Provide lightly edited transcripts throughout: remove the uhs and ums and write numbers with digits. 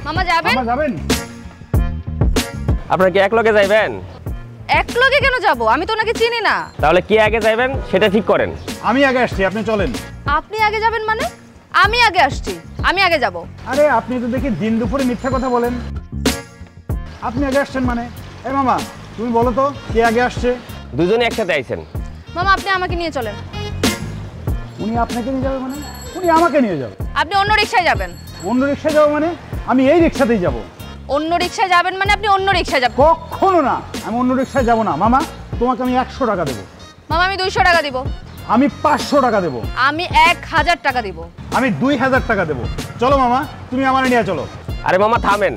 মামা যাবেন? মামা যাবেন? আপনারা কি এক লগে যাইবেন? এক লগে কেন যাব? আমি তো ওনাকে চিনি না। তাহলে কি আগে যাইবেন সেটা ঠিক করেন। আমি আগে আসছি, আপনি চলেন। আপনি আগে যাবেন মানে? আমি আগে আসছি, আমি আগে যাব। আরে আপনি তো দেখি দিন দুপুরে মিথ্যা কথা বলেন। আপনি আগে আসছেন মানে? এই মামা তুমি বলো তো কে আগে আসছে? দুজনে একসাথে আইছেন। মামা আপনি আমাকে নিয়ে চলেন। উনি আপনাকে নিয়ে যাবে মানে? উনি আমাকে নিয়ে যাবে। আপনি অন্য রিকশায় যাবেন। অন্য রিক্সায় যাবো মানে? আমি এই রিক্সাতেই যাব। অন্য রিকশায় যাবেন মানে আপনি অন্য রিকশায় যাবেন? কখনো না, আমি অন্য রিক্সায় যাব না। মামা তোমাকে আমি 100 টাকা দেবো। মামা আমি 200 টাকা দিব। আমি 500 টাকা দেবো। আমি 1000 টাকা দিব। আমি 2000 টাকা দেবো। চলো মামা, তুমি আমার নিয়ে চলো। আরে মামা থামেন,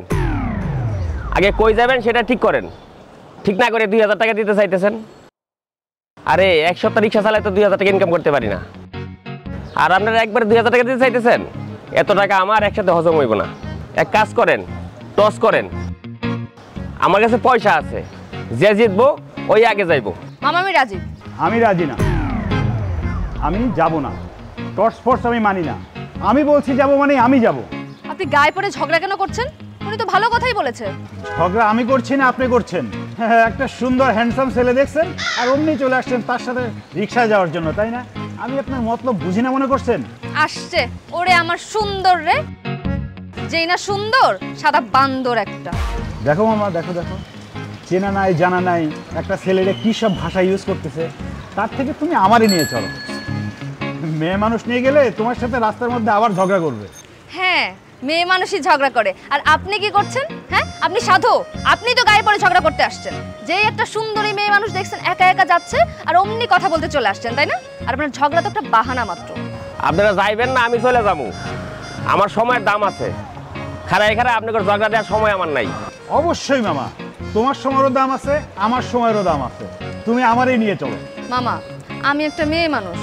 আগে কই যাবেন সেটা ঠিক করেন। ঠিক না করে 2000 টাকা দিতে চাইতেছেন। আরে এক সপ্তাহ রিক্সা চালায় তো 2000 টাকা ইনকাম করতে পারি না, আর আপনারা একবার 2000 টাকা দিতে চাইতেছেন। এত টাকা আমার একসাথে হজম হইব না। এক কাজ করেন, টস করেন। আমার কাছে পয়সা আছে, যে জিতবো ওই আগে যাইবো। মামা আমি রাজি। আমি রাজি না, আমি যাব না। টর্চ ফোর্স আমি মানি না। আমি বলছি যাব মানে আমি যাব। আপনি গায়ে পড়ে ঝগড়া কেন করছেন? উনি তো ভালো কথাই বলেছে। ঝগড়া আমি করছি না, আপনি করছেন। হ্যাঁ, একটা সুন্দর হ্যান্ডসাম ছেলে দেখছেন আর অমনি চলে আসছেন তার সাথে রিক্সায় যাওয়ার জন্য, তাই না? আমি আপনার মতলব বুঝি না মনে করছেন? আসছে ওরে আমার সুন্দর রে, যেই না সুন্দর সাদা বান্দর একটা। দেখো মামা, দেখো দেখো, চেনা নাই জানা নাই একটা ছেলেরে কী সব ভাষা ইউজ করতেছে। তার থেকে তুমি আমারই নিয়ে চলো। মেয়ে মানুষ নিয়ে গেলে তোমার সাথে রাস্তার মধ্যে আবার ঝগড়া করবে। হ্যাঁ, মেয়ে মানুষই ঝগড়া করে। আর আপনি কি করছেন? হ্যাঁ, আপনি সাধু। আপনি তো গায়ে পড়ে ঝগড়া করতে আসছেন। যেই একটা সুন্দরী মেয়ে মানুষ দেখছেন একা একা যাচ্ছে আর অমনি কথা বলতে চলে আসছেন, তাই না? আর আপনার ঝগড়া তো একটা বাহানা মাত্র। আপনারা যাইবেন না, আমি চলে যাবো। আমার সময়ের দাম আছে। খারাই খারাই আপনাকে ঝগড়া দেওয়ার সময় আমার নাই। অবশ্যই মামা, তোমার সময়েরও দাম আছে, আমার সময়েরও দাম আছে। তুমি আমারই নিয়ে চলো। মামা আমি একটা মেয়ে মানুষ,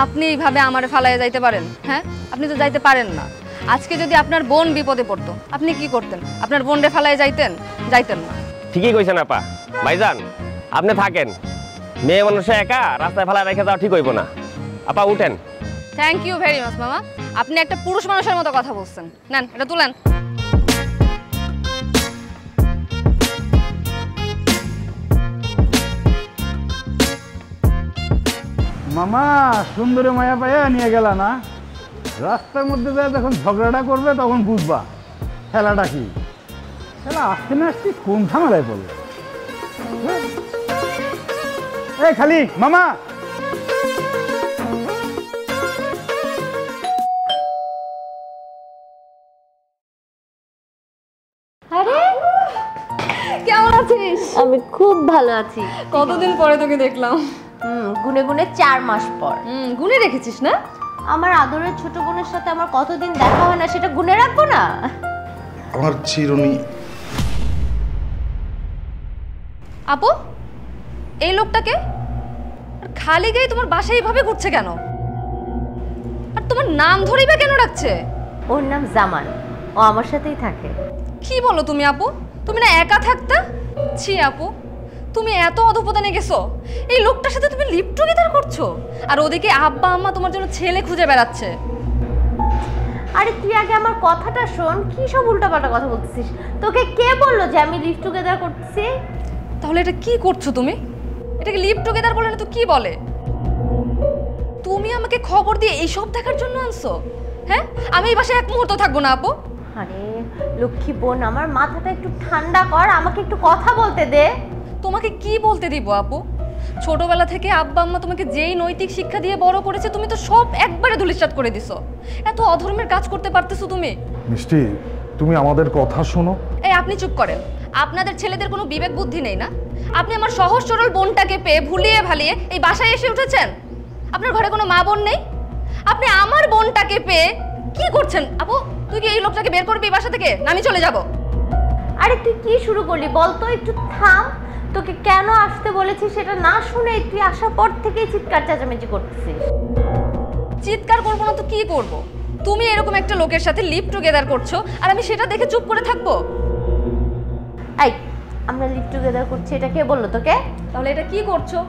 আপনি এইভাবে আমারে ফালাইয়া যাইতে পারেন? হ্যাঁ, আপনি তো যাইতে পারেন না। আজকে যদি আপনার বোন বিপদে পড়তো আপনি কি করতেন? আপনার বোনরে ফালাইয়া যাইতেন? যাইতেন না। ঠিকই কইছেন আপা। ভাইজান আপনি থাকেন, মেয়ে মানুষে একা রাস্তায় ফেলা রেখে যাওয়া ঠিক হইব না। আপা উঠেন। থ্যাংক ইউ ভেরি মাচ মামা, আপনি একটা পুরুষ মানুষের মতো কথা বলছেন। নেন এটা তুলেন। মামা সুন্দরী মায়া পাইয়া নিয়ে গেলা না? রাস্তার মধ্যে যায় যখন ঝগড়াটা করবে তখন বুঝবা খেলাটা কি। খেলা আসতে না আসতে কোন ঝামেলায় পড়লো। এই খালি মামা, আরে কেমন আছিস? আমি খুব ভালো আছি। কতদিন পরে তোকে দেখলাম। গুনে গুনে 4 মাস পর। গুনে রেখেছিস না? আমার আদরের ছোট বোনের সাথে আমার কতদিন দেখা হয় না সেটা গুনে রাখবো না? আমার চিরুনি। আপু এই লোকটাকে খালি গায়ে তোমার বাসায় এইভাবে ঘুরছে কেন? আর তোমার নাম ধরিবে কেন রাখছে? ওর নাম জামান, ও আমার সাথেই থাকে। কি বলো তুমি আপু? তুমি না একা থাকতা? ছি আপু, তুমি এত অধপতনে গেছো? এই লোকটার সাথে তুমি লিভ টুগেদার করছো, আর ওদিকে আব্বা আম্মা তোমার জন্য ছেলে খুঁজে বেড়াচ্ছে। আরে তুই আগে আমার কথাটা শোন, কি সব উল্টাপাল্টা কথা বলছিস? তোকে কে বললো যে আমি লিভ টুগেদার করতেছি? তাহলে এটা কি করছো তুমি? এটাকে লিভ টুগেদার বলে না তো কি বলে? তুমি আমাকে খবর দিয়ে এইসব দেখার জন্য আনছো? হ্যাঁ, আমি এই বাসায় এক মুহূর্ত থাকবো না আপু। আরে লক্ষ্মী বোন, আমার মাথাটা একটু ঠান্ডা কর, আমাকে একটু কথা বলতে দে। তোমাকে কি বলতে দিব আপু? ছোটবেলা থেকে আব্বা আম্মা তোমাকে যেই নৈতিক শিক্ষা দিয়ে বড় করেছে তুমি তো সব একবারে ধূলিসাৎ করে দিছো। এত অধর্মের কাজ করতে পারতেছো তুমি? মিষ্টি, তুমি আমাদের কথা শোনো। এই আপনি চুপ করেন। আপনাদের ছেলেদের কোনো বিবেক বুদ্ধি নেই না? আপনি আমার সহজ সরল বোনটাকে পেয়ে ভুলিয়ে ভালিয়ে এই বাসায় এসে উঠেছেন। আপনার ঘরে কোনো মা বোন নেই? আপনি আমার বোনটাকে পেয়ে কি করছেন? আপু তুই কি এই লোকটাকে বের করবি বাসা থেকে, না আমি চলে যাব? আরে তুই কি শুরু করলি বল তো, একটু থাম। তোকে কেন আসতে বলেছি সেটা না শুনে তুই আসার পর থেকেই চিৎকার চেঁচামেচি করতেছিস। চিৎকার করবো না তো কি করব? তুমি এরকম একটা লোকের সাথে লিভ টুগেদার করছো আর আমি সেটা দেখে চুপ করে থাকবো? এই আমরা লিভ টুগেদার করছি, এটা কে বললো তোকে? তাহলে এটা কি করছো?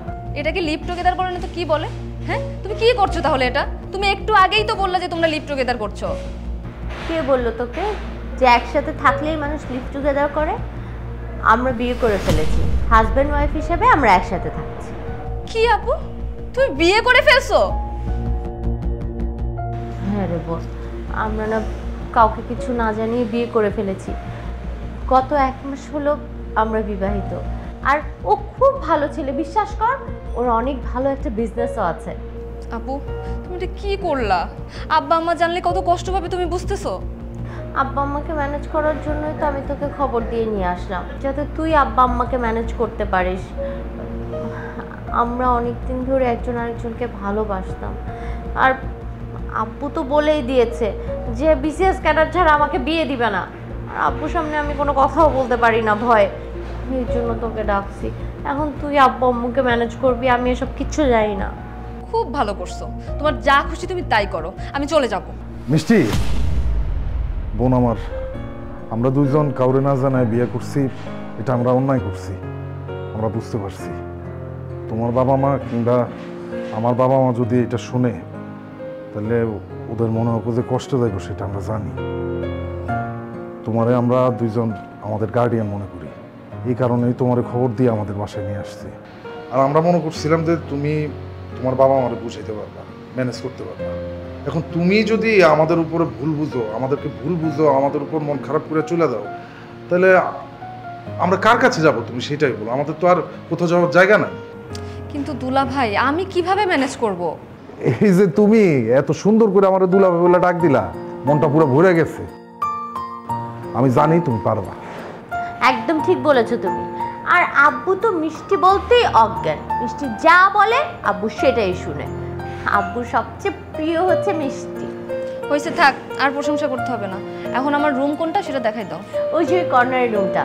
এটাকে লিভ টুগেদার বলে না তো কি বলে? হ্যাঁ, তুমি কি করছো তাহলে এটা? তুমি একটু আগেই তো বললে যে তোমরা লিভ টুগেদার করছো। কে বললো তোকে যে একসাথে থাকলেই মানুষ লিভ টুগেদার করে। আমরা বিয়ে করে ফেলেছি, হাজব্যান্ড ওয়াইফ হিসেবে আমরা একসাথে থাকছি। কি আপু, তুমি বিয়ে করে ফেলছো? হ্যাঁ রে বোন, আমরা না কাউকে কিছু না জানিয়ে বিয়ে করে ফেলেছি। গত 1 মাস হলো আমরা বিবাহিত। আর ও খুব ভালো ছেলে, বিশ্বাস কর, ওর অনেক ভালো একটা বিজনেসও আছে। আপু তুমি এটা কি করলা? আব্বা আম্মা জানলে কত কষ্ট পাবে তুমি বুঝতেছো? আব্বা আম্মাকে ম্যানেজ করার জন্যই তো আমি তোকে খবর দিয়ে নিয়ে আসলাম, যাতে তুই আব্বা আম্মাকে ম্যানেজ করতে পারিস। আমরা অনেক দিন ধরে একজন আরেকজনকে ভালোবাসতাম। আর আব্বু তো বলেই দিয়েছে যে বিসিএস ক্যাডার ছাড়া আমাকে বিয়ে দিবে না। আর আব্বুর সামনে আমি কোনো কথাও বলতে পারি না, ভয়। এই জন্য তোকে ডাকছি। এখন তুই আব্বু আম্মুকে ম্যানেজ করবি, আমি এসব কিচ্ছু জানি না। খুব ভালো করছো, তোমার যা খুশি তুমি তাই করো, আমি চলে যাব। মিষ্টি বোন আমার, আমরা দুইজন কাউরে না জানায় বিয়ে করছি, এটা আমরা অন্যায় করছি, আমরা বুঝতে পারছি। তোমার বাবা মা কিংবা আমার বাবা মা যদি এটা শুনে, তাহলে ওদের মনে হবে যে কষ্ট দেয়, সেটা আমরা জানি। তোমারে আমরা দুইজন আমাদের গার্ডিয়ান মনে করি, এই কারণেই তোমারে খবর দিয়ে আমাদের বাসায় নিয়ে আসছি। আর আমরা মনে করছিলাম যে তুমি তোমার বাবা আমারে বুঝাইতে পারবা, ম্যানেজ করতে পারবা। এখন তুমি যদি আমাদের উপরে ভুল বুঝো, আমাদেরকে ভুল বুঝো, আমাদের উপর মন খারাপ করে চলে দাও, তাহলে আমরা কার কাছে যাব? তুমি সেটাই বলো, আমাদের তো আর কোথাও যাওয়ার জায়গা নাই। কিন্তু দুলা ভাই, আমি কিভাবে ম্যানেজ করব? এই যে তুমি এত সুন্দর করে আমার দুলাভাই বলে ডাক দিলা, মনটা পুরো ভরে গেছে। আমি জানি তুমি পারবা। একদম ঠিক বলেছো তুমি। আর আব্বু তো মিষ্টি বলতেই অজ্ঞান, মিষ্টি যা বলে আব্বু সেটাই শুনে। আব্বুর সবচেয়ে প্রিয় হচ্ছে মিষ্টি। হয়েছে, থাক, আর প্রশংসা করতে হবে না। এখন আমার রুম কোনটা সেটা দেখাই দাও। ওই যে কর্নারের রুমটা,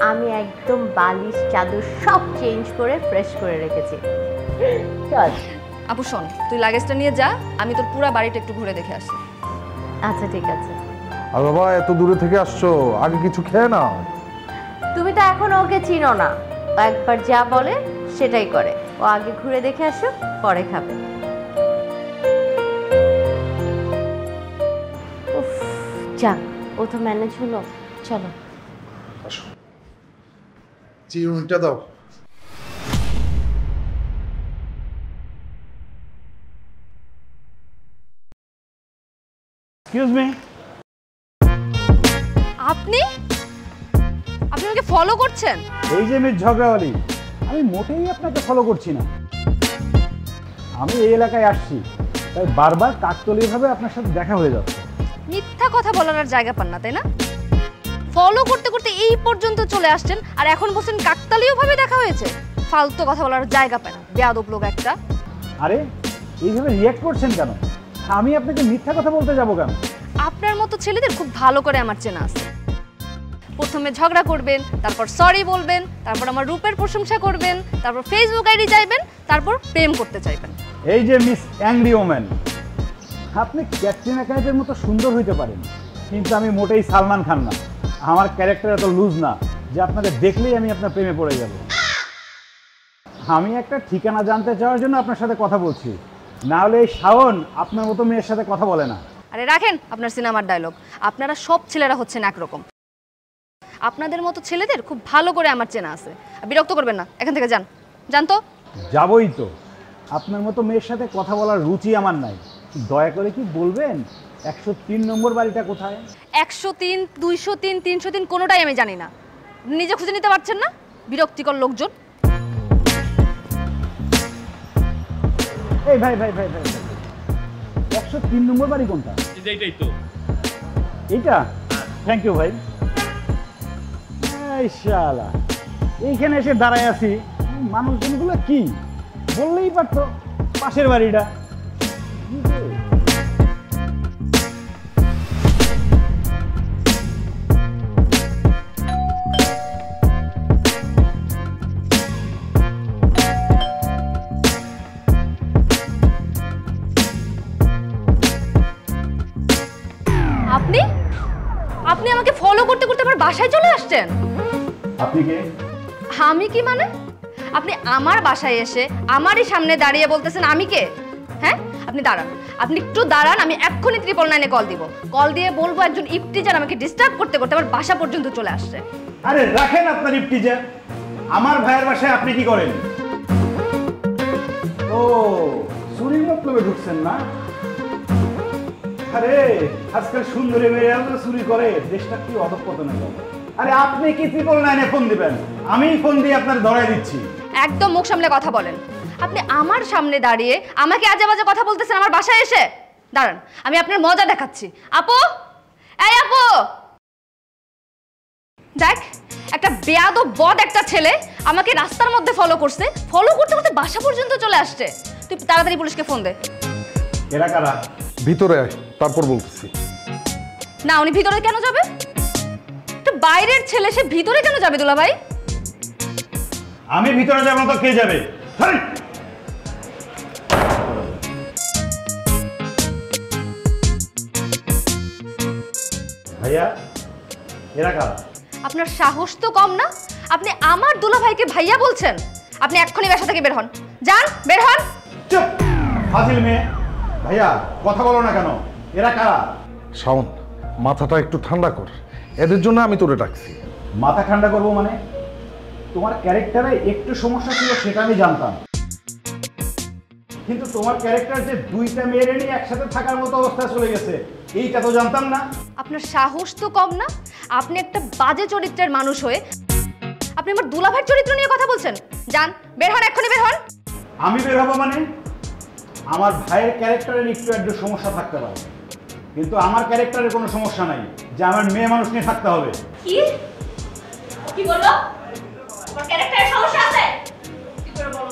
আমি একদম বালিশ চাদর সব চেঞ্জ করে ফ্রেশ করে রেখেছি। চল। আপু শোন, তুই লাগেজটা নিয়ে যা, আমি তোর পুরো বাড়িটা একটু ঘুরে দেখে আসি। আচ্ছা ঠিক আছে। আর বাবা, এত দূরে থেকে আসছো, আগে কিছু খেয়ে নাও। তুমি তো এখনো ওকে চিনো না, ও একবার যা বলে সেটাই করে। ও আগে ঘুরে দেখে আসো, পরে খাবে। উফ, যাক, ও তো ম্যানেজ হলো। চলো আসো, চিরুনিটা দাও। এক্সকিউজ মি, আপনি আপনি আমাকে ফলো করছেন? এই যে মিস ঝগড়াওয়ালি, আমি মোটেই আপনাকে ফলো করছি না। আমি এই এলাকায় আসছি, তাই বারবার কাকতালীয়ভাবে আপনার সাথে দেখা হয়ে যাচ্ছে। মিথ্যা কথা বলার আর জায়গা পান না, তাই না? ফলো করতে করতে এই পর্যন্ত চলে আসছেন, আর এখন বলছেন কাকতালীয়ভাবে দেখা হয়েছে। ফালতু কথা বলার জায়গা পায় না, বেয়াদব লোক একটা। আরে এইভাবে রিয়াক্ট করছেন কেন? আমি আপনাকে মিথ্যা কথা বলতে যাব কেন? আপনার মতো ছেলেদের খুব ভালো করে আমার চেনা আছে। প্রথমে ঝগড়া করবেন, তারপর সরি বলবেন, তারপর আমার রূপের প্রশংসা করবেন, তারপর ফেসবুক আইডি চাইবেন, তারপর প্রেম করতে চাইবেন। এই যে মিস অ্যাংরি ওম্যান, আপনি ক্যাটরিনা কাইফের মতো সুন্দর হইতে পারেন, কিন্তু আমি মোটেই সালমান খান না। আমার ক্যারেক্টার এত লুজ না যে আপনাকে দেখলেই আমি আপনার প্রেমে পড়ে যাব। আমি একটা ঠিকানা জানতে চাওয়ার জন্য আপনার সাথে কথা বলছি, না হলে এই শাওন আপনার মতো মেয়ের সাথে কথা বলে না। আরে রাখেন আপনার সিনেমার ডায়লগ, আপনারা সব ছেলেরা হচ্ছেন একরকম। আপনাদের মতো ছেলেদের খুব ভালো করে আমার চেনা আছে। বিরক্ত করবেন না, এখান থেকে যান। যান তো। যাবই তো, আপনার মতো মেয়ের সাথে কথা বলার রুচি আমার নাই। দয়া করে কি বলবেন 103 নম্বর বাড়িটা কোথায়? 103, 203, 303 কোনোটাই আমি জানি না। নিজে খুঁজে নিতে পারছেন না? বিরক্তিকর লোকজন। এই ভাই ভাই ভাই ভাই, 103 নম্বর বাড়ি কোনটা? এইটাই তো। এইটা? থ্যাংক ইউ ভাই। এই শালা, এইখানে এসে দাঁড়ায় আছি, মানুষজনগুলো কি বললেই পারতো পাশের বাড়িটা। আপনি আপনি আমাকে ফলো করতে করতে আমার বাসায় চলে আসছেন। আপনি কে? আমি কি মানে? আপনি আমার বাসায় এসে আমারই সামনে দাঁড়িয়ে বলতেছেন আমি কে? হ্যাঁ, আপনি দাঁড়ান, আপনি একটু দাঁড়ান, আমি এক্ষুনি 999-এ কল দিব। কল দিয়ে বলবো একজন ইফটিজার আমাকে ডিস্টার্ব করতে করতে আমার বাসা পর্যন্ত চলে আসছে। আরে রাখেন আপনার ইফটিজার, আমার ভাইয়ের বাসায় আপনি কি করেন? ও চুরির মতলবে ঢুকছেন না? আরে আজকাল সুন্দরী মেয়েরা চুরি করে, দেশটা কি অধঃপতনে যাবে। আরে আপনি কি 999-এ ফোন দিবেন? আমি ফোন দিয়ে আপনার ধরাই দিচ্ছি। একদম মুখ সামলে কথা বলেন। আপনি আমার সামনে দাঁড়িয়ে আমাকে আজে বাজে কথা বলতেছেন আমার বাসায় এসে। দাঁড়ান, আমি আপনার মজা দেখাচ্ছি। আপু, এই আপু, দেখ একটা বেয়াদব বদ একটা ছেলে আমাকে রাস্তার মধ্যে ফলো করছে, ফলো করতে করতে বাসা পর্যন্ত চলে আসছে। তুই তাড়াতাড়ি পুলিশকে ফোন দে। এরা কারা? ভিতরে আয়, তারপর বলতেছি। না, উনি ভিতরে কেন যাবে? একটা বাইরের ছেলে, সে ভিতরে কেন যাবে দুলা ভাই? আমি ভিতরে যাবো তো কে যাবে? ভাইয়া, এরা কারা? আপনার সাহস তো কম না? আপনি আমার দুলা ভাইকে ভাইয়া বলছেন? আপনি এক্ষুনি বাসা থেকে বের হন, যান, বের হন। চুপ ফাজিল মেয়ে। ভাইয়া কথা বলো না কেন? এরা কারা? শাওন, মাথাটা একটু ঠান্ডা কর, এদের জন্য আমি তোরে ডাকছি। মাথা ঠান্ডা করবো মানে? তোমার ক্যারেক্টারে একটু সমস্যা ছিল সেটা আমি জানতাম, কিন্তু তোমার ক্যারেক্টার যে দুইটা মেয়ের নিয়ে একসাথে থাকার মতো অবস্থা চলে গেছে এইটা তো জানতাম না। আপনার সাহস তো কম না? আপনি একটা বাজে চরিত্রের মানুষ হয়ে আপনি আমার দুলা ভাইয়ের চরিত্র নিয়ে কথা বলছেন? যান, বের হন, এক্ষুনি বের হন। আমি বের হবো মানে? আমার ভাইয়ের ক্যারেক্টারের একটু একটু সমস্যা থাকতে পারে, কিন্তু আমার ক্যারেক্টারের কোনো সমস্যা নাই যে আমার মেয়ে মানুষ নিয়ে থাকতে হবে। কি কি বললো? আমার ক্যারেক্টারের সমস্যা আছে? কি করে বলো?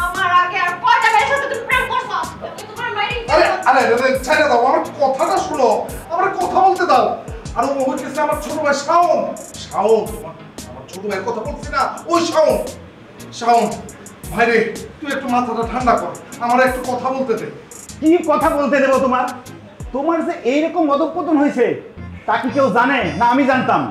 আমার আগে আর কয়টা মেয়ের সাথে তুমি প্রেম করছো? তোমার মাইরি। আরে আরে ছেড়ে দাও, আমার কথাটা শুনো, আমার কথা বলতে দাও। আর ও হচ্ছে আমার ছোট ভাই শাওন। শাওন, আমার ছোট ভাইয়ের কথা বলছি না, ওই শাওন। শাওন ভাই রে, তুই একটু মাথাটা ঠান্ডা কর, আমার একটু কথা বলতে দে। কি কথা বলতে দেবো তোমার? তোমার যে এইরকম অধঃপতন হয়েছে তা কি কেউ জানে না? আমি জানতাম।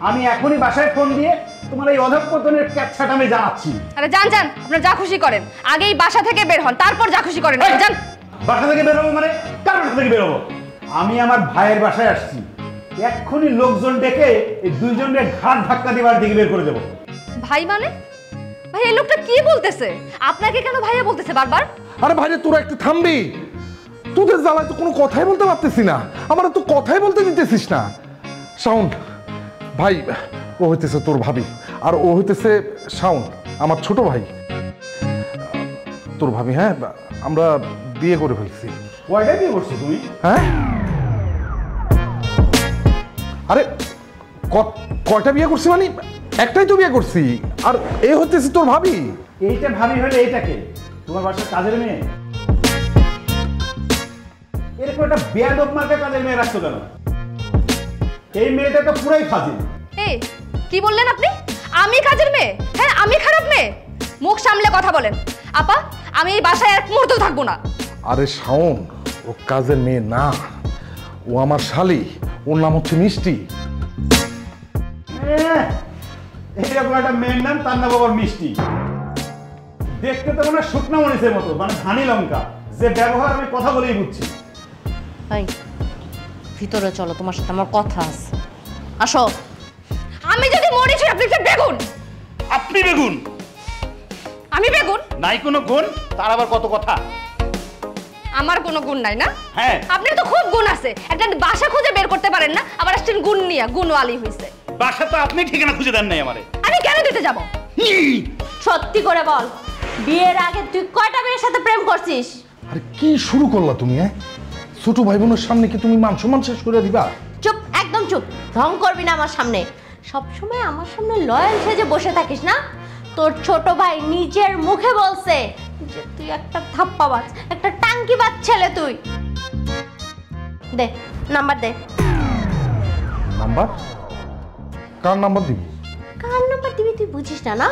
আমি এখনই বাসায় ফোন দিয়ে তোমার এই অধঃপতনের ক্যাপচাটা আমি জানাচ্ছি। আরে যান যান, আপনারা যা খুশি করেন, আগেই বাসা থেকে বের হন, তারপর যা খুশি করেন। যান। বাসা থেকে বের হবো মানে? কার বাসা থেকে বের হবো? আমি আমার ভাইয়ের বাসায় আসছি, এক্ষুনি লোকজন ডেকে এই দুইজনের ঘাট ধাক্কা দেওয়ার দিকে বের করে দেবো। ভাই মানে? ভাই এই লোকটা কি বলতেছে? আপনাকে কেন ভাইয়া বলতেছে বারবার? আরে ভাই রে, তোরা একটু থামবি? তোদের জ্বালায় তো কোনো কথাই বলতে পারতেছি না, আমার তো কথাই বলতে দিতেছিস না। শাওন ভাই, ও হইতেছে তোর ভাবি, আর ও হইতেছে শাওন আমার ছোট ভাই। তোর ভাবি, হ্যাঁ আমরা বিয়ে করে ফেলছি। কয়টা বিয়ে করছো তুমি? হ্যাঁ আরে কয়টা বিয়ে করছি মানে একটাই তো বিয়ে করছি, আর এ হইতেছে তোর ভাবি। এইটা ভাবি হলে এইটাকে তোমার বাসার কাজের মেয়ে? এরকম একটা বেয়াদব মার্কা কাজের মেয়ে রাখছো কেন? এই মেয়েটা তো পুরাই ফাজিল। এই কি বললেন আপনি? আমি কাজের মেয়ে? হ্যাঁ, আমি খারাপ মেয়ে? মুখ সামলে কথা বলেন। আপা, আমি এই বাসায় এক মুহূর্ত থাকবো না। আরে শাওন, ও কাজের মেয়ে না, ও আমার শালি, ওর নাম হচ্ছে মিষ্টি। এইরকম একটা মেয়ের নাম, তার নাম আবার মিষ্টি। দেখতে তো মনে হয় শুকনো মরিচের মতো, মানে ধানি লঙ্কা, যে ব্যবহার আমি কথা বলেই বুঝছি। ভাই ভিতরে চলো, তোমার সাথে আমার কথা আছে, আসো। আমি যদি মরিচ হই, আপনি একটা বেগুন। আপনি বেগুন? আমি বেগুন? নাই কোনো গুণ, তার আবার কত কথা। আমার কোনো গুণ নাই না? হ্যাঁ। আপনার তো খুব গুণ আছে, একটা বাসা খুঁজে বের করতে পারেন না, আবার আসছেন গুণ নিয়ে। গুণওয়ালি হইছে। বাসা তো আপনি ঠিকানা খুঁজে দেন নাই আমারে। আমি কেন দিতে যাব? সত্যি করে বল, বিয়ের আগে তুই কয়টা মেয়ের সাথে প্রেম করছিস? আরে কি শুরু করলা তুমি? ছোট ভাই বোনের সামনে কি তুমি মান সম্মান শেষ করে দিবা? চুপ, একদম চুপ, ঢং করবি না আমার সামনে। সবসময় আমার সামনে লয়াল সেজে বসে থাকিস না? তোর ছোট ভাই নিজের মুখে বলছে যে তুই একটা থাপ্পাবাজ, একটা টাঙ্কিবাজ ছেলে। তুই দে নাম্বার, দে নাম্বার। কার নাম্বার দিবি? কার নাম্বার দিবি তুই বুঝিস না? না,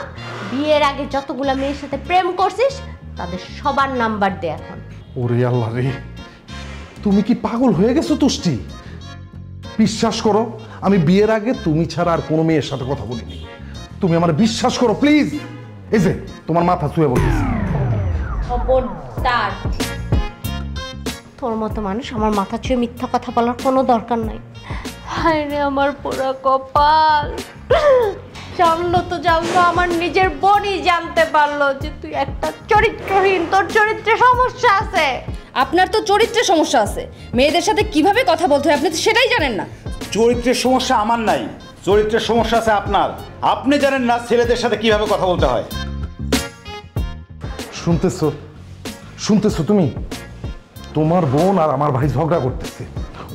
বিয়ের আগে যতগুলা মেয়ের সাথে প্রেম করছিস তাদের সবার নাম্বার দে এখন। ওরে আল্লাহ রে, তুমি কি পাগল হয়ে গেছো তুষ্টি? বিশ্বাস করো, আমি বিয়ের আগে তুমি ছাড়া আর কোনো মেয়ের সাথে কথা বলিনি। তুমি আমার বিশ্বাস করো প্লিজ। এই যে তোমার মাথা ছুঁয়ে বলতেছি। খবরদার তোর মতো মানুষ আমার মাথা ছুঁয়ে মিথ্যা কথা বলার কোনো দরকার নাই। হায় রে আমার পোড়া কপাল, জানলো আমার নিজের বোনই জানতে পারলো যে তুই একটা চরিত্রহীন, তোর চরিত্রে সমস্যা আছে। আপনার তো চরিত্রের সমস্যা আছে, মেয়েদের সাথে কিভাবে কথা বলতে হয় আপনি তো সেটাই জানেন না। চরিত্রের সমস্যা আমার নাই, চরিত্রের সমস্যা আছে আপনার। আপনি জানেন না ছেলেদের সাথে কিভাবে কথা বলতে হয়। শুনতেছো শুনতেছো তুমি? তোমার বোন আর আমার ভাই ঝগড়া করতেছে,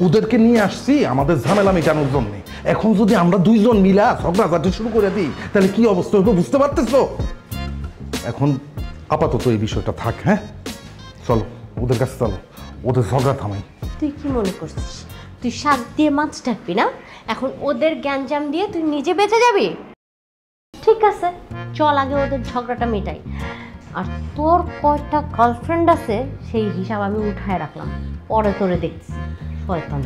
ওদেরকে নিয়ে আসছি আমাদের ঝামেলা মেটানোর জন্য। এখন যদি আমরা দুইজন মিলা ঝগড়াঝাটি শুরু করে দিই তাহলে কি অবস্থা হবে বুঝতে পারতেছো? এখন আপাতত এই বিষয়টা থাক। হ্যাঁ চলো ওদের কাছে চলো, ওদের ঝগড়া থামাই। তুই কি মনে করছিস তুই শাক দিয়ে মাছ ঢাকবি না? এখন ওদের গ্যাঞ্জাম দিয়ে তুই নিজে বেঁচে যাবি? ঠিক আছে চল আগে ওদের ঝগড়াটা মেটাই। আর তোর কয়টা গার্লফ্রেন্ড আছে সেই হিসাব আমি উঠায় রাখলাম, পরে তোরে দেখছি শয়তান।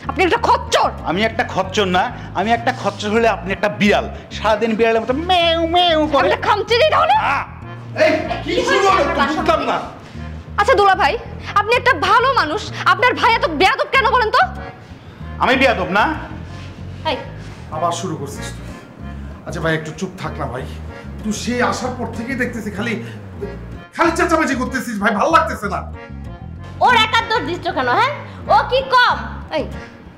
আপনি একটা খচ্চর। আমি একটা খচ্চর না, আমি একটা খচ্চর হলে আপনি একটা বিড়াল, সারাদিন বিড়ালের মতো মেউ মেউ করে। আপনি খামচেরই তাহলে। এই কি শুরু হলো বুঝলাম না। আচ্ছা দুলা ভাই, আপনি একটা ভালো মানুষ, আপনার ভাই এত বেয়াদব কেন বলেন তো? আমি বেয়াদব না? এই আবার শুরু করছিস তুই। আচ্ছা ভাই একটু চুপ থাক না ভাই, তুই সেই আসার পর থেকেই দেখতেছি খালি খালি চেঁচামেচি করতেছিস ভাই, ভালো লাগতেছে না। ওর একার দোষ দিচ্ছ কেন? হ্যাঁ ও কি কম? এই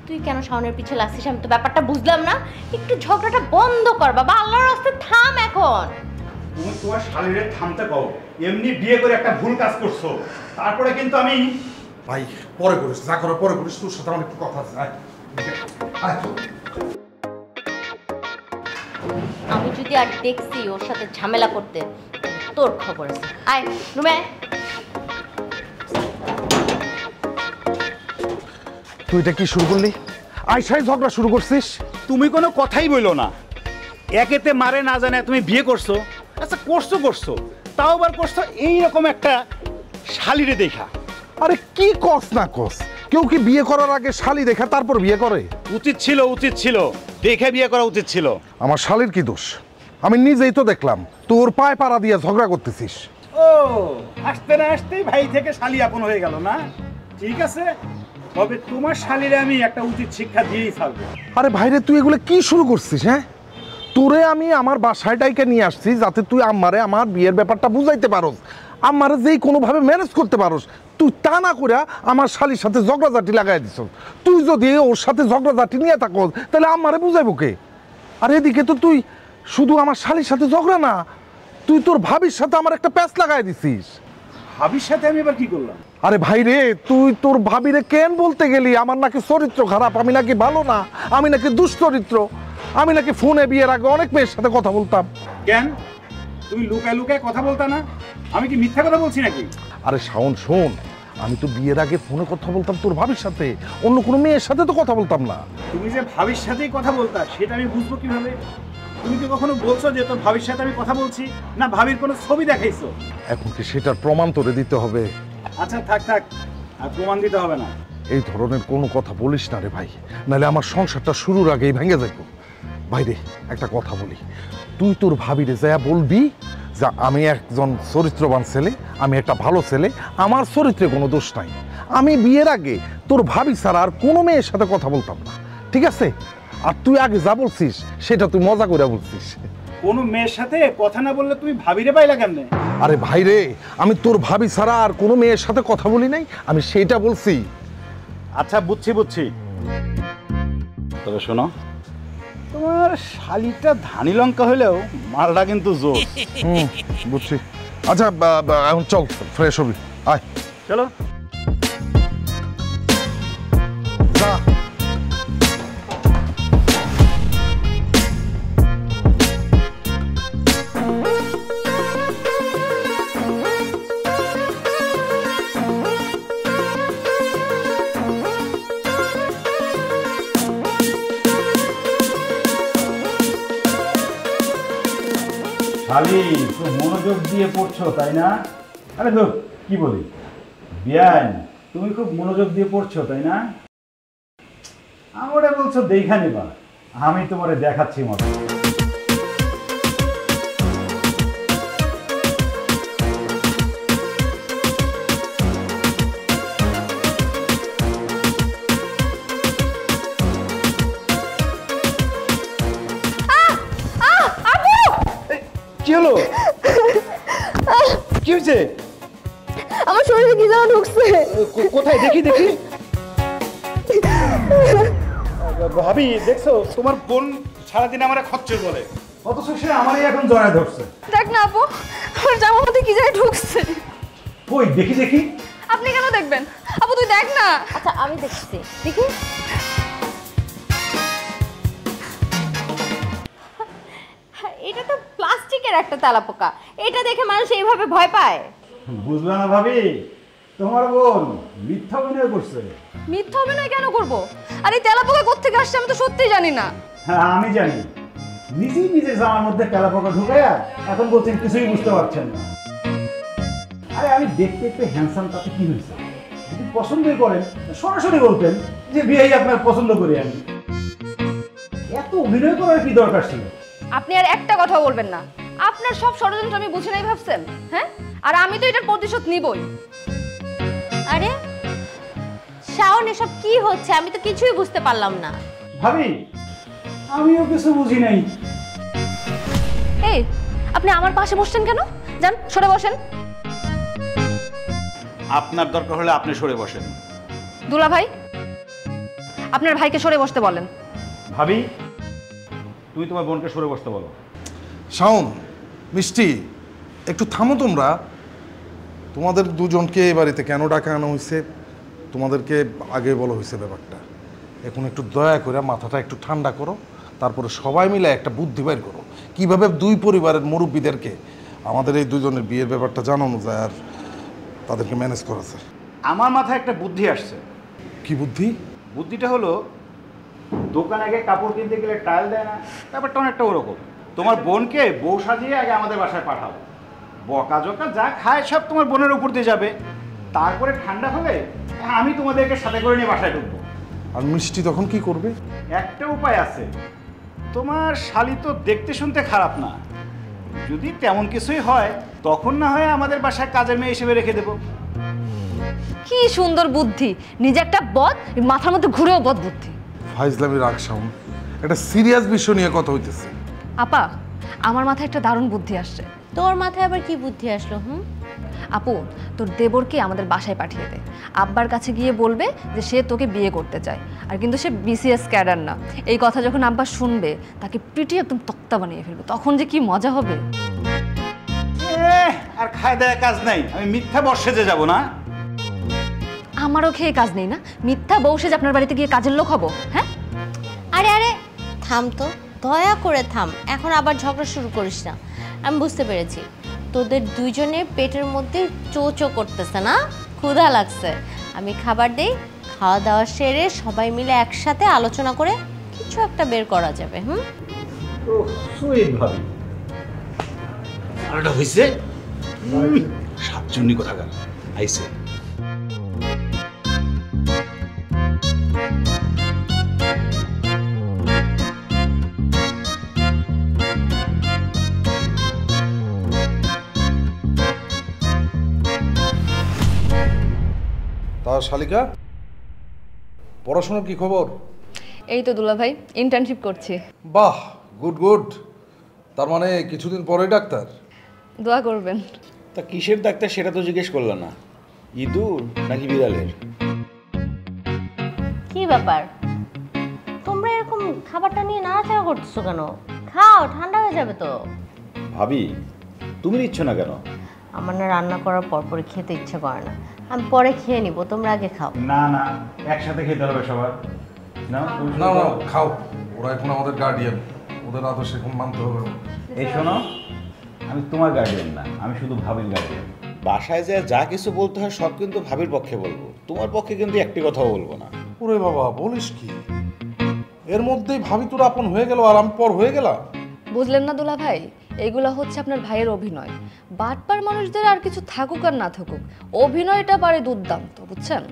তুই কেন শাওনের পিছে লাগছিস আমি তো ব্যাপারটা বুঝলাম না। একটু ঝগড়াটা বন্ধ কর বাবা, আল্লাহর রাস্তায় থাম এখন। তুমি তোমার শালীরে থামতে কও, এমনি বিয়ে করে একটা ভুল কাজ করছো, তারপরে কিন্তু আমি। ভাই পরে করিস, যা করার পরে করিস, তোর সাথে আমার একটু কথা আছে। আয় আয় চল। আমি যদি আর দেখছি ওর সাথে ঝামেলা করতে, তোর খবর আছে। আয় রুমে আয়। তুই এটা কি শুরু করলি? আয়সাই ঝগড়া শুরু করছিস? তুমি কোনো কথাই বইলো না, একেতে মারে না জানে তুমি বিয়ে করছো। আচ্ছা করছো তাও আবার করছো এইরকম একটা শালীরে দেখা। আরে কি কস না কস, কেউ কি বিয়ে করার আগে শালি দেখা তারপর বিয়ে করে? উচিত ছিল দেখে বিয়ে করা উচিত ছিল। আমার শালির কি দোষ? আমি নিজেই তো দেখলাম তোর পায়ে পাড়া দিয়ে ঝগড়া করতেছিস। ও আসতে না আসতেই ভাই থেকে শালি আপন হয়ে গেল না? ঠিক আছে, তবে তোমার শালীরে আমি একটা উচিত শিক্ষা দিয়েই থাকবো। আরে ভাইরে তুই এগুলো কি শুরু করছিস? হ্যাঁ তোরে আমি আমার বাসায় ডাইকে নিয়ে আসছি যাতে তুই আম্মারে আমার বিয়ের ব্যাপারটা বুঝাইতে পারোস, আম্মারে যেই কোনোভাবে ম্যানেজ করতে পারোস। তুই তা না করে আমার শালির সাথে ঝগড়াঝাটি লাগাই দিস। তুই যদি ওর সাথে ঝগড়াঝাটি নিয়ে থাকোস তাহলে আম্মারে বুঝাইব কে? আর এদিকে তো তুই শুধু আমার শালির সাথে ঝগড়া না, তুই তোর ভাবির সাথে আমার একটা প্যাচ লাগাই দিছিস। ভাবির সাথে আমি এবার কি করলাম? আরে ভাই রে তুই তোর ভাবিরে কেন বলতে গেলি আমার নাকি চরিত্র খারাপ, আমি নাকি ভালো না, আমি নাকি দুশ্চরিত্র, আমি নাকি ফোনে বিয়ের আগে অনেক মেয়ের সাথে কথা বলতাম। কেন তুমি লুকায় কথা বলতা না? আমি কি মিথ্যা কথা বলছি নাকি? আরে শাওন শোন, আমি তো বিয়ের আগে ফোনে কথা বলতাম তোর ভাবির সাথে, অন্য কোনো মেয়ের সাথে তো কথা বলতাম না। তুমি যে ভাবির সাথেই কথা বলতা সেটা আমি বুঝবো কিভাবে? তুমি কি কখনো বলছো যে তোর ভাবির সাথে আমি কথা বলছি, না ভাবির কোনো ছবি দেখাইছো? এখন কি সেটার প্রমাণ তোরে দিতে হবে? আচ্ছা থাক, আর প্রমাণ দিতে হবে না। এই ধরনের কোনো কথা বলিস না রে ভাই, নাহলে আমার সংসারটা শুরুর আগেই ভেঙে যাইব। ভাই রে একটা কথা বলি, তুই তোর ভাবিরে যা বলবি যে আমি একজন চরিত্রবান ছেলে, আমি একটা ভালো ছেলে, আমার চরিত্রে কোনো দোষ নাই, আমি বিয়ের আগে তোর ভাবি ছাড়া আর কোনো মেয়ের সাথে কথা বলতাম না, ঠিক আছে? আর তুই আগে যা বলছিস সেটা তুই মজা করে বলছিস। কোনো মেয়ের সাথে কথা না বললে তুমি ভাবিরে পাইলা কেমনে? আরে ভাই রে আমি তোর ভাবি ছাড়া আর কোনো মেয়ের সাথে কথা বলি নাই, আমি সেইটা বলছি। আচ্ছা বুঝছি, তবে শোনো, তোমার শালিটা ধানি লঙ্কা হলেও মালটা কিন্তু জোর। বুঝছি। আচ্ছা এখন চল ফ্রেশ হবি, আয় চলো। যা। শালি খুব মনোযোগ দিয়ে পড়ছো তাই না? আরে তো কি বলি বিয়ান, তুমি খুব মনোযোগ দিয়ে পড়ছো তাই না? আমরা বলছো দেখা নিবা, আমি তোমারে দেখাচ্ছি মতো। হয়েছে? আমার শরীরে কি যেন ঢুকছে। কোথায় দেখি দেখি। ভাবি দেখছো, তোমার বোন সারাদিন আমার খচ্চর বলে, অথচ সে আমারই এখন জড়ায় ধরছে। দেখ না আপু, আমার জামার মধ্যে কি যেন ঢুকছে। কই দেখি দেখি। আপনি কেন দেখবেন? আপু তুই দেখ না। আচ্ছা আমি দেখছি, দেখি। এটা তো প্লাস্টিকের একটা তেলাপোকা, এটা দেখে মানুষ এইভাবে ভয় পায়? বুঝলা না ভাবি, তোমার বোন মিথ্যা অভিনয় করছে। মিথ্যা অভিনয় কেন করব? আর এই তেলাপোকা কোত্থেকে আসছে আমি তো সত্যিই জানি না। হ্যাঁ আমি জানি, নিজেই নিজের জামার মধ্যে তেলাপোকা ঢুকাইয়া এখন বলছেন কিছুই বুঝতে পারছেন না। আরে আমি দেখতে একটু হ্যান্ডসাম, তাতে কি হয়েছে? যদি পছন্দই করেন সরাসরি বলতেন যে বিয়েই আপনার পছন্দ করি আমি। এত অভিনয় করার কি দরকার ছিল? আপনি আর একটা কথা বলবেন না। আপনার সব ষড়যন্ত্র আমি বুঝি নাই ভাবছেন, হ্যাঁ? আর আমি তো এটার প্রতিশোধ নিবই। আরে শাওন, এসব কি হচ্ছে? আমি তো কিছুই বুঝতে পারলাম না। ভাবি আমিও কিছু বুঝি নাই। এই আপনি আমার পাশে বসছেন কেন? যান সরে বসেন। আপনার দরকার হলে আপনি সরে বসেন। দুলা ভাই, আপনার ভাইকে সরে বসতে বলেন। ভাবি তুমি তোমার বোনকে সরে বসতে বলো। শাওন, মিষ্টি, একটু থামো তোমরা। তোমাদের দুজনকে এই বাড়িতে কেন ডাকা আনা হয়েছে তোমাদেরকে আগে বলা হয়েছে ব্যাপারটা। এখন একটু দয়া করে মাথাটা একটু ঠান্ডা করো, তারপরে সবাই মিলে একটা বুদ্ধি বের করো কিভাবে দুই পরিবারের মুরব্বীদেরকে আমাদের এই দুজনের বিয়ের ব্যাপারটা জানানো যায় আর তাদেরকে ম্যানেজ করা যায়। আমার মাথায় একটা বুদ্ধি আসছে। কি বুদ্ধি? বুদ্ধিটা হলো, দোকানে আগে কাপড় কিনতে গেলে টাইল দেয় না, ব্যাপারটা অনেকটা ওরকম। তোমার বোনকে বউ সাজিয়ে আগে আমাদের বাসায় পাঠাও, বকা জকা যা খায় সব তোমার বোনের উপর দিয়ে যাবে। তারপরে ঠান্ডা হলে আমি তোমাদেরকে সাথে করে নিয়ে বাসায় ঢুকবো। আর মিষ্টি তখন কি করবে? একটা উপায় আছে, তোমার শালি তো দেখতে শুনতে খারাপ না, যদি তেমন কিছুই হয় তখন না হয় আমাদের বাসায় কাজের মেয়ে হিসেবে রেখে দেবো। কি সুন্দর বুদ্ধি! নিজে একটা বদ, মাথার মধ্যে ঘুরেও বদ বুদ্ধি। ফাইজলামি রাখ শাওন, একটা সিরিয়াস বিষয় নিয়ে কথা হইতেছে। আপা, আমার মাথায় একটা দারুণ বুদ্ধি আসছে। তোর মাথায় আবার কি বুদ্ধি আসলো? আপু, তোর দেবরকে আমাদের বাসায় পাঠিয়ে দে। আব্বার কাছে গিয়ে বলবে যে সে তোকে বিয়ে করতে চায়, আর কিন্তু সে বিসিএস ক্যাডার না। এই কথা যখন আব্বা শুনবে তাকে পিটিয়ে একদম তক্তা বানিয়ে ফেলবে, তখন যে কি মজা হবে। আর খায় দেয় কাজ নাই, আমি মিথ্যা বর্ষে যে যাবো না। আমারও খেয়ে কাজ নেই না, মিথ্যা বউ সেজে আপনার বাড়িতে গিয়ে কাজের লোক হবো? হ্যাঁ আরে আরে থাম তো, দয়া করে থাম। এখন আবার ঝগড়া শুরু করিস না। আমি বুঝতে পেরেছি তোদের দুইজনের পেটের মধ্যে চোচো করতেছে না, ক্ষুধা লাগছে। আমি খাবার দেই, খাওয়া দাওয়া সেরে সবাই মিলে একসাথে আলোচনা করে কিছু একটা বের করা যাবে। সুইট ভাবি, আর এটা হয়েছে সাতজনী কথা গান আইছে। তা শালিকা, পড়াশোনার কি খবর? এই তো দুলা ভাই, ইন্টার্নশিপ করছি। বাহ, গুড গুড। তার মানে কিছুদিন পরে ডাক্তার? দোয়া করবেন। তা কিসের ডাক্তার সেটা তো জিজ্ঞেস করল না, ইঁদুর নাকি বিড়ালের? কি ব্যাপার, তোমরা এরকম খাবারটা নিয়ে নাড়াচাড়া করতেছো কেন? খাও, ঠান্ডা হয়ে যাবে তো। ভাবি তুমি নিচ্ছ না কেন? আমার না রান্না করার পরপরই খেতে ইচ্ছে করে না। আমি পরে খেয়ে নিব, তোমরা আগে খাও। না না, একসাথে খেতে হবে সবার। না না না, খাও। ওরা এখন আমাদের গার্ডিয়ান, ওদের আদর্শ এখন মানতে হবে। এই শোনো, আমি তোমার গার্ডিয়ান না, আমি শুধু ভাবির গার্ডিয়ান। বাসায় যে যা কিছু বলতে হয় সব কিন্তু ভাবির পক্ষে বলবো, তোমার পক্ষে কিন্তু একটি কথাও বলবো না। ওরে বাবা, বলিস কি? এর মধ্যেই ভাবি তোর আপন হয়ে গেল আর আমি পর হয়ে গেলাম। বুঝলেন না দুলা ভাই, এগুলো হচ্ছে আপনার ভাইয়ের অভিনয়। বাটপার মানুষদের আর কিছু থাকুক আর না থাকুক, অভিনয়টা পারে দুর্দান্ত, বুঝছেন?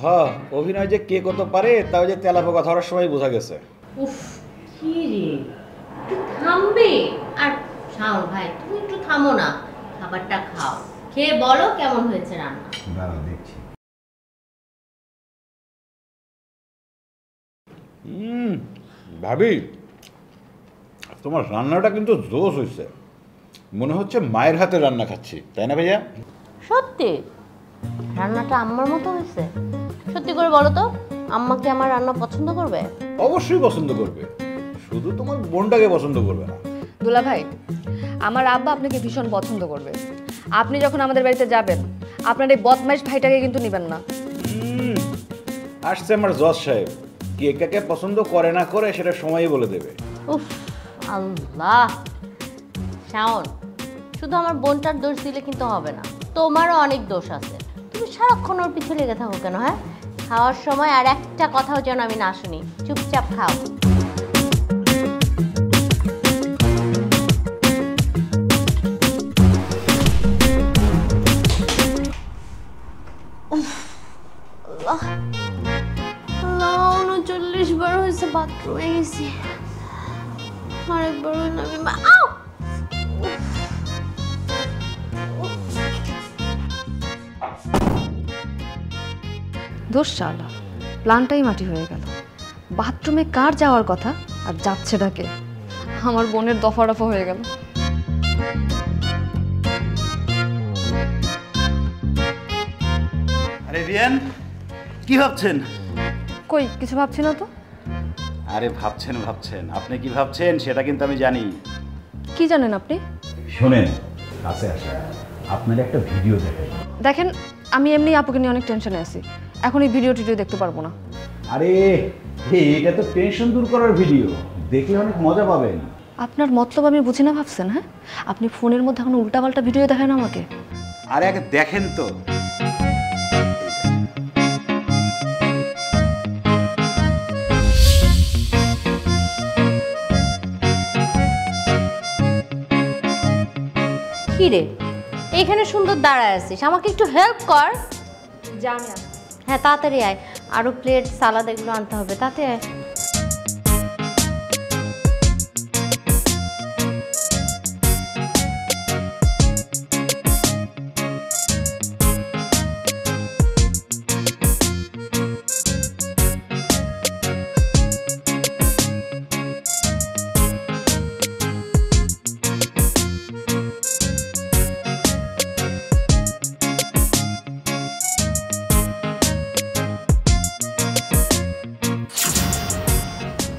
হ্যাঁ, অভিনয় যে কে কত পারে তাও যে তেলাপোকা ধরার সময় বোঝা গেছে। উফ, কি রে, একটু থামবে? আর শাওন ভাই, তুমি একটু থামো না, খাবারটা খাও, খেয়ে বলো কেমন হয়েছে রান্না। দাঁড়াও দেখছি। ভাবি তোমার রান্নাটা কিন্তু জোশ হয়েছে। মনে হচ্ছে মায়ের হাতে রান্না খাচ্ছি, তাই না ভাইয়া? সত্যি রান্নাটা আম্মার মতো হয়েছে? সত্যি করে বলো তো, আম্মা কি আমার রান্না পছন্দ করবে? অবশ্যই পছন্দ করবে, শুধু তোমার বোনটাকে পছন্দ করবে না। দুলা ভাই, আমার আব্বা আপনাকে ভীষণ পছন্দ করবে। আপনি যখন আমাদের বাড়িতে যাবেন, আপনার এই বদমাইশ ভাইটাকে কিন্তু নেবেন না। আসছে আমার জজ সাহেব, কে কাকে পছন্দ করে না করে সেটা সময়ই বলে দেবে। উফ আল্লাহ, শাওন, শুধু আমার বোনটার দোষ দিলে কিন্তু হবে না, তোমারও অনেক দোষ আছে। তুমি সারাক্ষণ ওর পিছু লেগে থাকো কেন? হ্যাঁ, খাওয়ার সময় আর একটা কথাও যেন আমি না শুনি, চুপচাপ খাও। আল্লাহ, 39 বার হয়েছে বাথরুমে গেছি, আরেকবার হইল আমি দোষ চালা, প্ল্যানটাই মাটি হয়ে গেল। বাথরুমে কার যাওয়ার কথা আর যাচ্ছে ডাকে, আমার বোনের দফা রফা হয়ে গেল। আরে রিয়ান, কি ভাবছেন? কই কিছু ভাবছি না তো। আরে ভাবছেন ভাবছেন, আপনি কি ভাবছেন সেটা কিন্তু আমি জানি। কি জানেন আপনি? শোনেন, কাছে আসেন, আপনার একটা ভিডিও দেখেন। দেখেন, আমি এমনি আপুকে নিয়ে অনেক টেনশনে আছি, এখন এই ভিডিও টিডিও দেখতে পারবো না। আরে এটা তো টেনশন দূর করার ভিডিও, দেখলে অনেক মজা পাবেন। আপনার মতলব আমি বুঝি না ভাবছেন? হ্যাঁ, আপনি ফোনের মধ্যে এখন উল্টাপাল্টা ভিডিও দেখেন আমাকে। আরে আগে দেখেন তো। কি রে, এইখানে সুন্দর দাঁড়ায় আছিস, আমাকে একটু হেল্প কর। জানি। হ্যাঁ তাড়াতাড়ি আয়, আরো প্লেট সালাদ এগুলো আনতে হবে, তাতে আয়।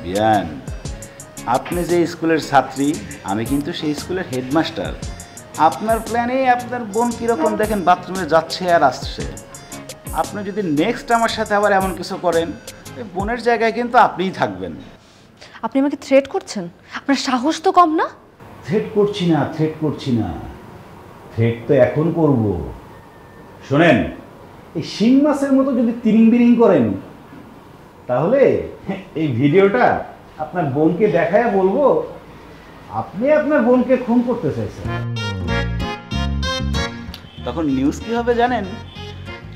রিয়ান, আপনি যে স্কুলের ছাত্রী, আমি কিন্তু সেই স্কুলের হেডমাস্টার। আপনার প্ল্যানে আপনার বোন কীরকম দেখেন বাথরুমে যাচ্ছে আর আসছে, আপনি যদি নেক্সট আমার সাথে আবার এমন কিছু করেন, বোনের জায়গায় কিন্তু আপনিই থাকবেন। আপনি আমাকে থ্রেট করছেন? আপনার সাহস তো কম না। থ্রেট করছি না, থ্রেট করছি না, থ্রেট তো এখন করব। শোনেন, এই শিং মাছের মতো যদি তিরিং বিরিং করেন, তাহলে এই ভিডিওটা আপনার বোনকে দেখায় বলবো আপনি আপনার বোনকে খুন করতে চাইছেন। তখন নিউজ কি হবে জানেন?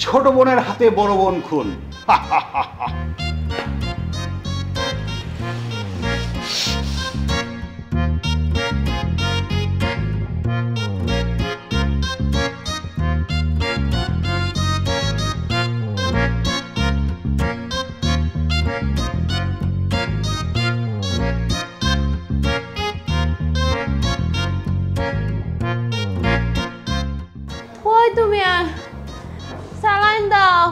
ছোট বোনের হাতে বড় বোন খুন। কই তুমি? সালাইন দাও।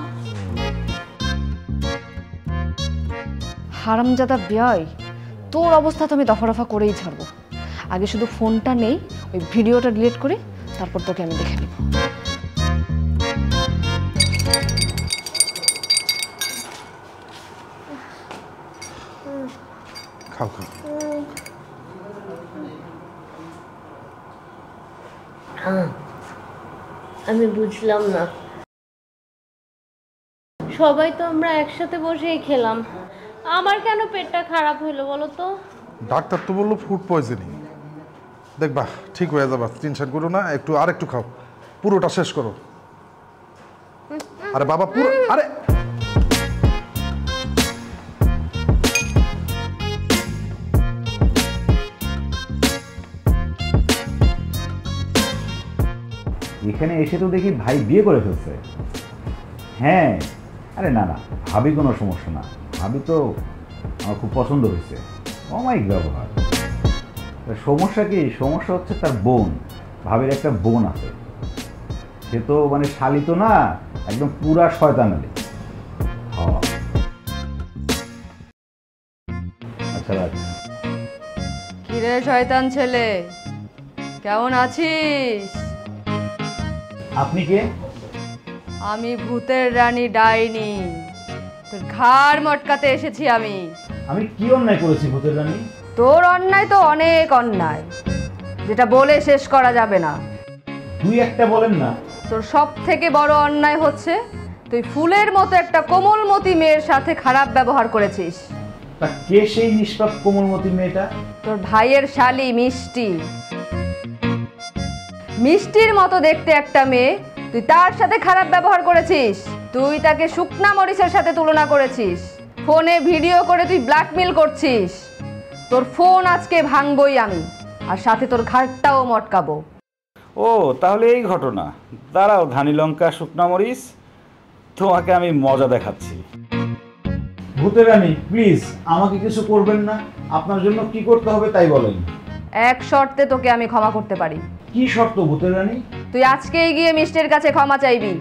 হারামজাদা বেয়াই, তোর অবস্থা তো আমি দফা রফা করেই ছাড়বো। আগে শুধু ফোনটা নেই, ওই ভিডিওটা ডিলিট করে তারপর তোকে আমি দেখে নিব। খাও খাও। আমি বুঝলাম না, সবাই তো আমরা একসাথে বসেই খেলাম, আমার কেন পেটটা খারাপ হইলো বলো তো? ডাক্তার তো বললো ফুড পয়জনিং। দেখবা ঠিক হয়ে যাবা, টেনশন করো না, একটু আর একটু খাও, পুরোটা শেষ করো। আরে বাবা পুরো, আরে এখানে এসে তো দেখি ভাই বিয়ে করে ফেলছে। হ্যাঁ, আরে না না, ভাবি কোনো সমস্যা না, ভাবি তো আমার খুব পছন্দ হয়েছে, অমায়িক ব্যবহার। সমস্যা কি? সমস্যা হচ্ছে তার বোন, ভাবির একটা বোন আছে, সে তো মানে শালিত না, একদম পুরা শয়তান আলী। আচ্ছা রাখ। কিরে শয়তান ছেলে, কেমন আছিস? আপনি কে? আমি ভূতের রানী ডাইনি, তোর ঘাড় মটকাতে এসেছি আমি। আমি কি অন্যায় করেছি ভূতের রানী? তোর অন্যায় তো অনেক অন্যায়, যেটা বলে শেষ করা যাবে না। দুই একটা বলেন না। তোর সব থেকে বড় অন্যায় হচ্ছে তুই ফুলের মতো একটা কোমলমতি মেয়ের সাথে খারাপ ব্যবহার করেছিস। তা কে সেই নিষ্পাপ কোমলমতি মেয়েটা? তোর ভাইয়ের শালি মিষ্টি। মিষ্টির মতো দেখতে একটা মেয়ে, তুই তার সাথে খারাপ ব্যবহার করেছিস। তুই তাকে শুকনা মরিচের সাথে তুলনা করেছিস, ফোনে ভিডিও করে তুই ব্ল্যাকমেল করছিস। তোর ফোন আজকে ভাঙবই আমি, আর সাথে তোর ঘাটটাও মটকাবো। ও তাহলে এই ঘটনা। দাঁড়াও ধানি লঙ্কা শুকনা মরিচ, তোমাকে আমি মজা দেখাচ্ছি। ভূতের রানী প্লিজ আমাকে কিছু করবেন না, আপনার জন্য কি করতে হবে তাই বলেন। এক শর্তে তোকে আমি ক্ষমা করতে পারি। কি শর্ত ভূতের রানী? তুই আজকেই গিয়ে মিষ্টির কাছে ক্ষমা চাইবি,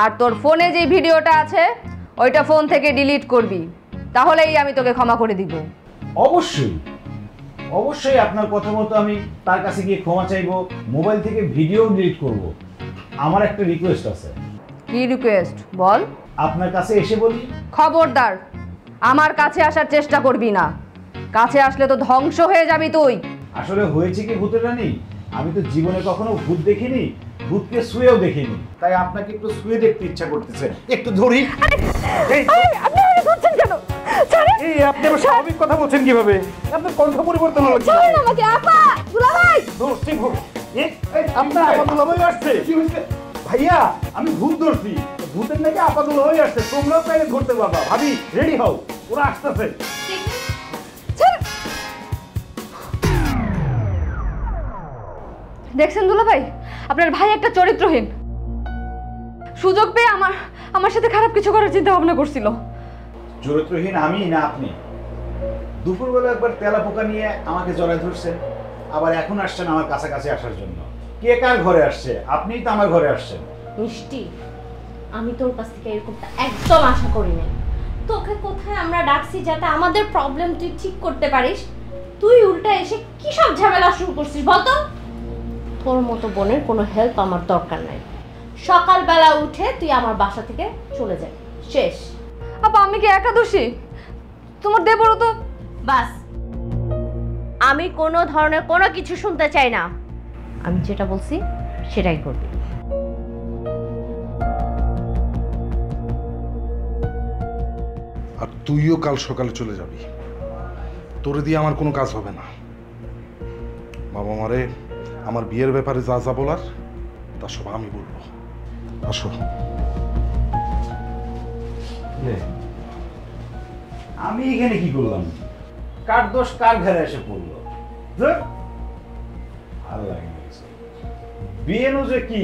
আর তোর ফোনে যে ভিডিওটা আছে ওইটা ফোন থেকে ডিলিট করবি, তাহলেই আমি তোকে ক্ষমা করে দিব। অবশ্যই অবশ্যই আপনার কথা মতো আমি তার কাছে গিয়ে ক্ষমা চাইবো, মোবাইল থেকে ভিডিও ডিলিট করব। আমার একটা রিকোয়েস্ট আছে। কি রিকোয়েস্ট বল? আপনার কাছে এসে বলি। খবরদার আমার কাছে আসার চেষ্টা করবি না, কাছে আসলে তো ধ্বংস হয়ে যাবি তুই। আসলে হয়েছে কি ভূতের রানী, আমি তো জীবনে কখনো ভূত দেখিনি, ভূতকে শুয়েও দেখিনি, তাই আপনাকে একটু শুয়ে দেখতে ইচ্ছা করতেছে। একটু ধরি। আপনি আমাকে ধরছেন কেন? এই আপনি আমার স্বাভাবিক কথা বলছেন কিভাবে? আপনার কণ্ঠ পরিবর্তন হলো। ছাড়েন আমাকে আপা, দুলাভাই। ধরছি ভূত। আপনার আপাদুল হয়ে আসছে। কি হয়েছে ভাইয়া? আমি ভূত ধরছি, ভূতের নাকি আপাদুল হয়ে আসছে, তোমরাও তাইলে ধরতে পারবা। ভাবি রেডি হও, ওরা আসতেছে। দেখছেন দুলাভাই, আপনার ভাই একটা চরিত্রহীন, সুযোগ পেয়ে আমার সাথে খারাপ কিছু করার চিন্তা ভাবনা করছিল। চরিত্রহীন আমি না আপনি? দুপুরবেলা একবার তেলা পোকা নিয়ে আমাকে জড়ায় ধরছেন, আবার এখন আসছেন আমার কাছাকাছি আসার জন্য। কে কার ঘরে আসছে? আপনিই তো আমার ঘরে আসছেন। মিষ্টি, আমি তোর কাছ থেকে এরকমটা একদম আশা করি না। তোকে কোথায় আমরা ডাকছি যাতে আমাদের প্রবলেম তুই ঠিক করতে পারিস, তুই উল্টা এসে কি সব ঝামেলা শুরু করছিস বলতো? তোর মতো বোনের কোনো হেল্প আমার দরকার নাই। সকালবেলা উঠে তুই আমার বাসা থেকে চলে যাবি, শেষ। আপা আমি কি একাদশী? তোমার দেবরও তো। বাস, আমি কোনো ধরনের কোনো কিছু শুনতে চাই না। আমি যেটা বলছি সেটাই করবি। আর তুইও কাল সকালে চলে যাবি, তোরে দিয়ে আমার কোনো কাজ হবে না। বাবা মারে আমার বিয়ের ব্যাপারে যা যা বলার তা সব আমি বলবো। আসো। আমি এখানে কি করলাম? কার দোষ কার ঘরে এসে পড়লো? ভালো লাগে বিয়ে নুজে কি?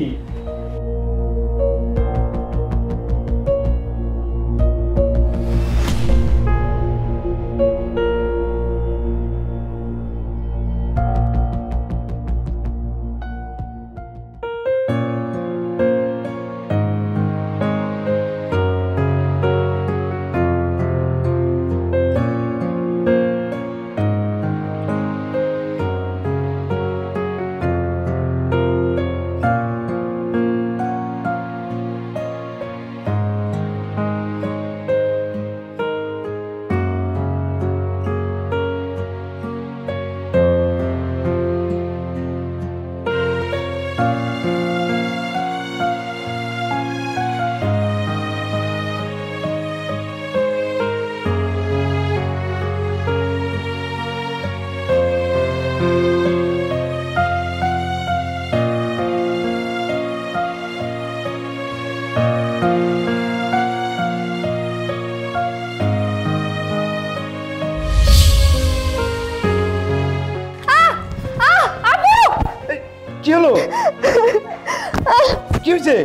কি হলো? কি হয়েছে?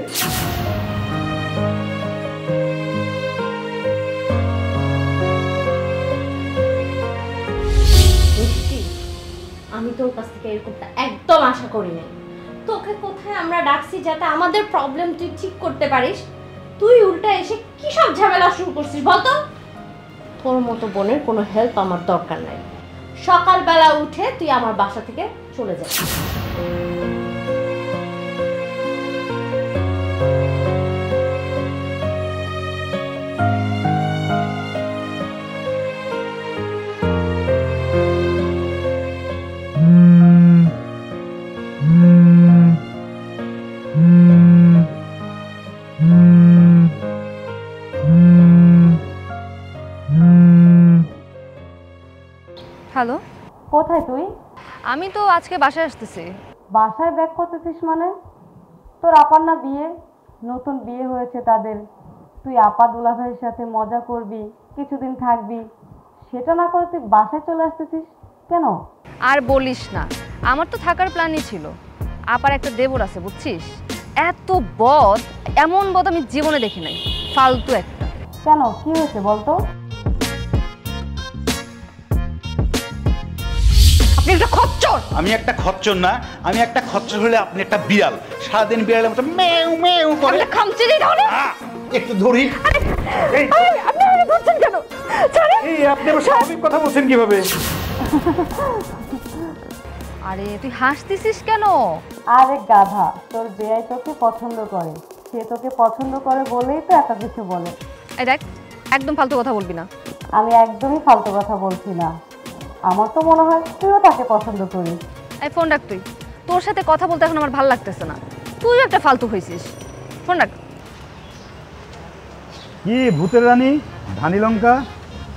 তোর কাছ থেকে এরকমটা একদম আশা করি নাই। তোকে কোথায় আমরা ডাকছি যাতে আমাদের প্রবলেম তুই ঠিক করতে পারিস, তুই উল্টা এসে কি সব ঝামেলা শুরু করছিস বলতো? তোর মতো বোনের কোনো হেল্প আমার দরকার নাই। সকালবেলা উঠে তুই আমার বাসা থেকে চলে যা। হ্যালো, কোথায় তুই? আমি তো আজকে বাসায় আসতেছি। বাসায় ব্যাক করতেছিস মানে? তোর আপার না বিয়ে, নতুন বিয়ে হয়েছে তাদের, তুই আপা দুলাভাইয়ের সাথে মজা করবি, কিছুদিন থাকবি, সেটা না করে তুই বাসায় চলে আসতেছিস কেন? আর বলিস না, আমার তো থাকার প্ল্যানই ছিল। আপার একটা দেবর আছে বুঝছিস, এত বদ, এমন বদ আমি জীবনে দেখি নাই, ফালতু একটা। কেন, কি হয়েছে বলতো? আপনি একটা খচ্চর। আমি একটা খচ্চর না, আমি একটা খচ্চর হলে আপনি একটা বিড়াল, সারাদিন বিড়ালের মতো মেউ মেউ করে। খামচি দিয়ে ধরে একটু ধরি। এই আপনি আমাকে ধরছেন কেন? ছাড়েন। এই আপনি আবার স্বাভাবিক কথা বলছেন কিভাবে? আরে তুই হাসতেছিস কেন? আরে গাধা, তোর বেয়াই তোকে পছন্দ করে, সে তোকে পছন্দ করে বলেই তো এত কিছু বলে। এই দেখ, একদম ফালতু কথা বলবি না। আমি একদমই ফালতু কথা বলছি না, আমার তো মনে হয় তুইও তাকে পছন্দ করিস। এই ফোন রাখ তুই, তোর সাথে কথা বলতে এখন আমার ভালো লাগতেছে না, তুইও একটা ফালতু হয়েছিস। ফোন রাখ। কি ভূতের রানী ধানি লঙ্কা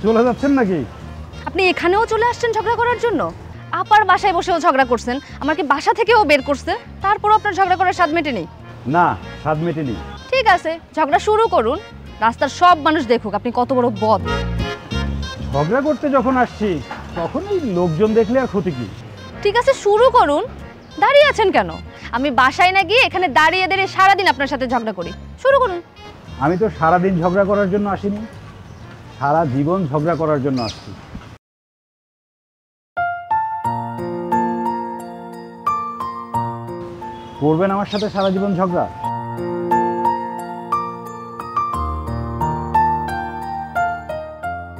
চলে যাচ্ছেন নাকি? আপনি এখানেও চলে আসছেন ঝগড়া করার জন্য? আপার বাসায় বসেও ঝগড়া করছেন, আমাকে বাসা থেকেও বের করছে, তারপরও আপনার ঝগড়া করার স্বাদ মেটেনি? না, স্বাদ মেটেনি। ঠিক আছে, ঝগড়া শুরু করুন, রাস্তার সব মানুষ দেখুক আপনি কত বড় বদ। ঝগড়া করতে যখন আসছি তখন এই লোকজন দেখলে আর ক্ষতি কি? ঠিক আছে, শুরু করুন। দাঁড়িয়ে আছেন কেন? আমি বাসায় না গিয়ে এখানে দাঁড়িয়ে দাঁড়িয়ে সারাদিন আপনার সাথে ঝগড়া করি, শুরু করুন। আমি তো সারাদিন ঝগড়া করার জন্য আসিনি, সারা জীবন ঝগড়া করার জন্য আসছি। করবেন আমার সাথে সারা জীবন ঝগড়া?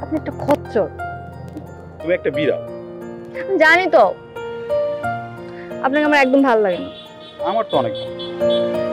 আপনি একটা খচ্চর। তুমি একটা বিড়াল। জানি তো, আপনাকে আমার একদম ভালো লাগে না। আমার তো অনেক ভালো।